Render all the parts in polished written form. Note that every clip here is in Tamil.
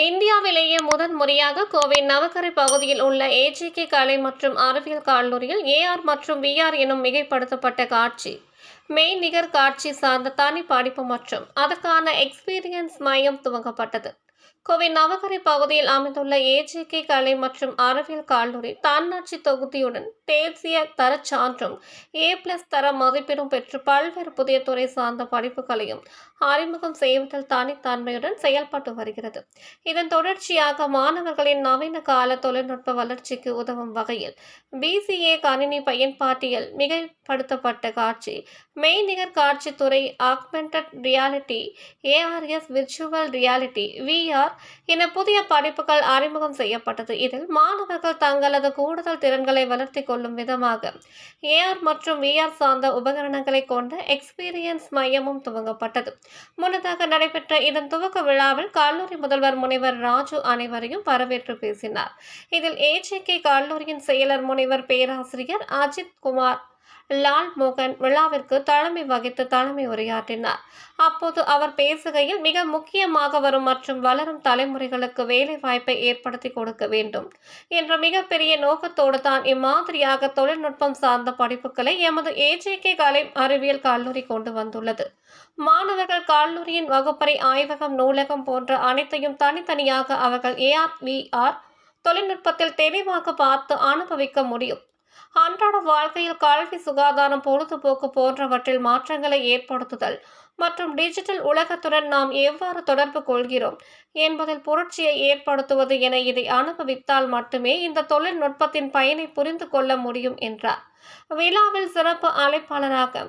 இந்தியாவிலேயே முதன் முறையாக கோவை நவக்கரை பகுதியில் உள்ள ஏஜேகே கலை மற்றும் அறிவியல் கல்லூரியில் ஏஆர் மற்றும் விஆர் எனும் மிகைப்படுத்தப்பட்ட காட்சி மெய்நிகர் காட்சி சார்ந்த தனி படிப்பு மற்றும் அதற்கான எக்ஸ்பீரியன்ஸ் மையம் துவங்கப்பட்டது. கோவை நவக்கரை பகுதியில் அமைந்துள்ள ஏஜேகே கலை மற்றும் அறிவியல் கல்லூரி தன்னாட்சி தொகுதியுடன் தேசிய தரச் சான்றும் A+ தர மதிப்பெறும் பெற்று பல்வேறு புதிய துறை சார்ந்த படிப்புகளையும் அறிமுகம் செய்வதில் தனித்தன்மையுடன் செயல்பட்டு வருகிறது. இதன் தொடர்ச்சியாக மாணவர்களின் நவீன கால தொழில்நுட்ப வளர்ச்சிக்கு உதவும் வகையில் BCA கணினி பயன்பாட்டியல் மிகைப்படுத்தப்பட்ட காட்சி மெய்நிகர் காட்சி துறை augmented reality ARS virtual reality VR என புதிய படிப்புகள் அறிமுகம் செய்யப்பட்டது. இதில் மாணவர்கள் தங்களது கூடுதல் திறன்களை வளர்த்தி கொள்ளும் விதமாக AR மற்றும் VR சார்ந்த உபகரணங்களை கொண்ட எக்ஸ்பீரியன்ஸ் மையமும் துவங்கப்பட்டது. முன்னதாக நடைபெற்ற இதன் துவக்க விழாவில் கல்லூரி முதல்வர் முனைவர் ராஜு அனைவரையும் வரவேற்று பேசினார். இதில் ஏஜேகே கல்லூரியின் செயலர் முனைவர் பேராசிரியர் அஜித் குமார் லால் மோகன் விழாவிற்கு தலைமை வகித்து தலைமை உரையாற்றினார். அப்போது அவர் பேசுகையில் மிக முக்கியமாக வரும் மற்றும் வளரும் தலைமுறைகளுக்கு வேலை வாய்ப்பை ஏற்படுத்தி கொடுக்க வேண்டும் என்ற மிகப்பெரிய நோக்கத்தோடு தான் இம்மாதிரியாக தொழில்நுட்பம் சார்ந்த படிப்புகளை எமது ஏஜேகே கலை அறிவியல் கல்லூரி கொண்டு வந்துள்ளது. மாணவர்கள் கல்லூரியின் வகுப்பறை ஆய்வகம் நூலகம் போன்ற அனைத்தையும் தனித்தனியாக அவர்கள் AR VR தொழில்நுட்பத்தில் தெளிவாக பார்த்து அனுபவிக்க முடியும். அன்றாட வாழ்க்கையில் கல்வி சுகாதாரம் பொழுதுபோக்கு போன்றவற்றில் மாற்றங்களை ஏற்படுத்துதல் மற்றும் டிஜிட்டல் உலகத்துடன் நாம் எவ்வாறு தொடர்பு கொள்கிறோம் என்பதில் புரட்சியை ஏற்படுத்துவது என இதை அனுபவித்தால் மட்டுமே இந்த தொழில்நுட்பத்தின் பயனை புரிந்து கொள்ள முடியும் என்றார். விழாவில் சிறப்பு அழைப்பாளராக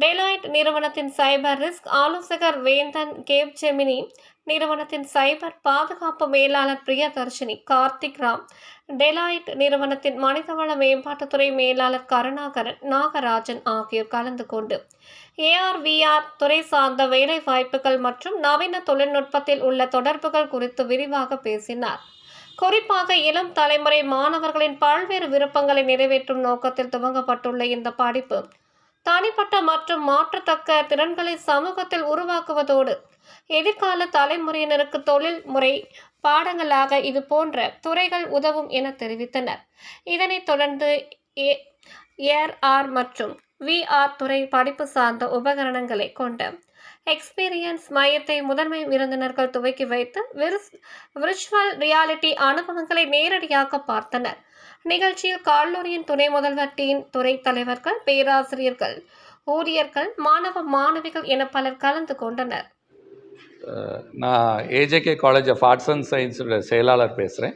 டெலாய்ட் நிறுவனத்தின் சைபர் ரிஸ்க் ஆலோசகர் வேந்தன், கேப்ஜெமினி நிறுவனத்தின் சைபர் பாதுகாப்பு மேலாளர் பிரியதர்ஷினி, கார்த்திக் ராம், டெலாய்ட் நிறுவனத்தின் மனிதவள மேம்பாட்டுத்துறை மேலாளர் கருணாகரன், நாகராஜன் ஆகியோர் கலந்து கொண்டு AR VR துறை சார்ந்த வேலை வாய்ப்புகள் மற்றும் நவீன தொழில்நுட்பத்தில் உள்ள தொடர்புகள் குறித்து விரிவாக பேசினார். குறிப்பாக இளம் தலைமுறை மாணவர்களின் பல்வேறு விருப்பங்களை நிறைவேற்றும் நோக்கத்தில் துவங்கப்பட்டுள்ள இந்த படிப்பு தனிப்பட்ட மற்றும் மாற்றத்தக்க திறன்களை சமூகத்தில் உருவாக்குவதோடு எதிர்கால தலைமுறையினருக்கு தொழில்முறை பாடங்களாக இது போன்ற துறைகள் உதவும் என தெரிவித்தனர். இதனைத் தொடர்ந்து AR மற்றும் VR துறை படிப்பு சார்ந்த உபகரணங்களை கொண்ட எக்ஸ்பீரியன்ஸ் மையத்தை முதன்மை விருந்தினர்கள் துவக்கி வைத்து விர்ச்சுவல் ரியாலிட்டி அனுபவங்களை நேரடியாக பார்த்தனர். நிகழ்ச்சியில் கல்லூரியின் துணை முதல்வர், டீன், துறை தலைவர்கள், பேராசிரியர்கள், ஊழியர்கள், மாணவ மாணவிகள் என பலர் கலந்து கொண்டனர். நான் AJK college of arts and சயின்ஸோட செயலாளர் பேசுகிறேன்.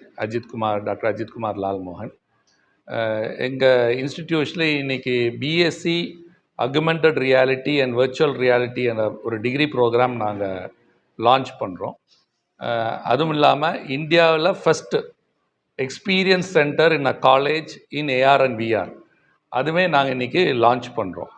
டாக்டர் அஜித்குமார் லால் மோகன். எங்கள் இன்ஸ்டிடியூஷனில் இன்றைக்கி BSc augmented reality and virtual reality என்ற ஒரு டிகிரி ப்ரோக்ராம் நாங்கள் லான்ச் பண்ணுறோம். அதுவும் இல்லாமல் இந்தியாவில் first experience centre in a college in AR and VR அதுவே நாங்கள் இன்றைக்கி லான்ச் பண்ணுறோம்.